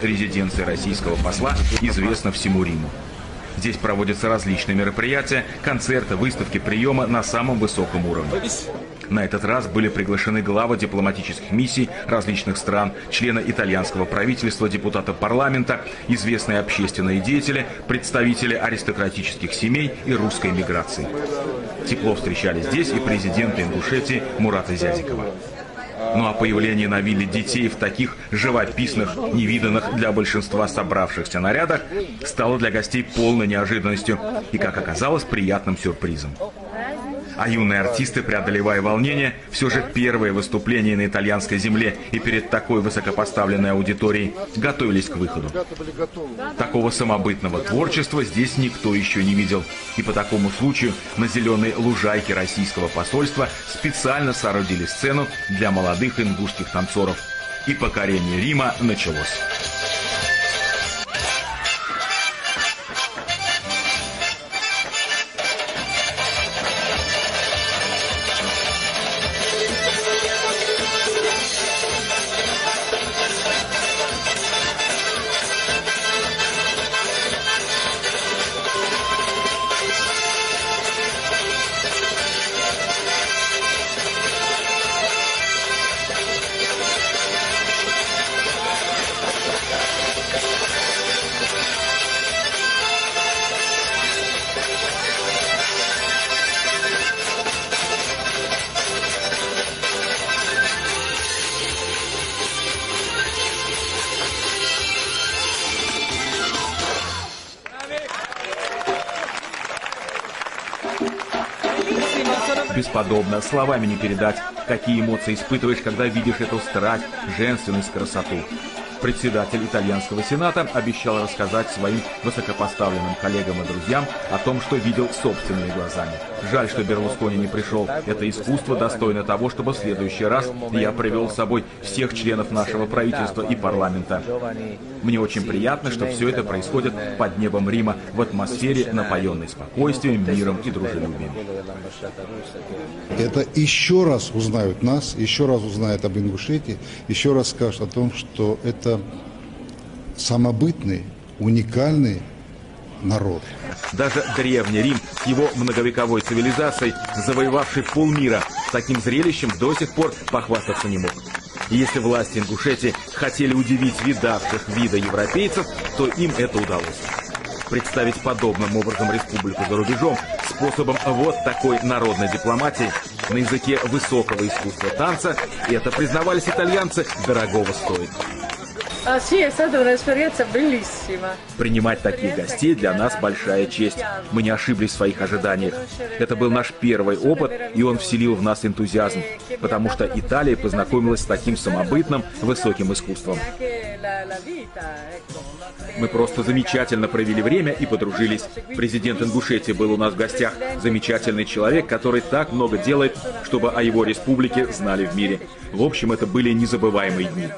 резиденции российского посла известна всему Риму. Здесь проводятся различные мероприятия, концерты, выставки, приемы на самом высоком уровне. На этот раз были приглашены главы дипломатических миссий различных стран, члены итальянского правительства, депутаты парламента, известные общественные деятели, представители аристократических семей и русской миграции. Тепло встречали здесь и президент Ингушетии Мурата Зязикова. Ну а появление на вилле детей в таких живописных, невиданных для большинства собравшихся нарядах стало для гостей полной неожиданностью и, как оказалось, приятным сюрпризом. А юные артисты, преодолевая волнение, все же первое выступление на итальянской земле и перед такой высокопоставленной аудиторией готовились к выходу. Такого самобытного творчества здесь никто еще не видел. И по такому случаю на зеленой лужайке российского посольства специально соорудили сцену для молодых ингушских танцоров. И покорение Рима началось. Бесподобно, словами не передать, какие эмоции испытываешь, когда видишь эту страсть, женственность, красоту. Председатель итальянского сената обещал рассказать своим высокопоставленным коллегам и друзьям о том, что видел собственными глазами. Жаль, что Берлускони не пришел. Это искусство достойно того, чтобы в следующий раз я привел с собой всех членов нашего правительства и парламента. Мне очень приятно, что все это происходит под небом Рима в атмосфере, напоенной спокойствием, миром и дружелюбием. Это еще раз узнают нас, еще раз узнают об Ингушетии, еще раз скажут о том, что это самобытный, уникальный народ. Даже древний Рим с его многовековой цивилизацией, завоевавший полмира, таким зрелищем до сих пор похвастаться не мог. И если власти Ингушетии хотели удивить видавших вида европейцев, то им это удалось. Представить подобным образом республику за рубежом способом вот такой народной дипломатии на языке высокого искусства танца, это, признавались итальянцы, дорогого стоит. Принимать таких гостей для нас большая честь. Мы не ошиблись в своих ожиданиях. Это был наш первый опыт, и он вселил в нас энтузиазм, потому что Италия познакомилась с таким самобытным, высоким искусством. Мы просто замечательно провели время и подружились. Президент Ингушетии был у нас в гостях. Замечательный человек, который так много делает, чтобы о его республике знали в мире. В общем, это были незабываемые дни.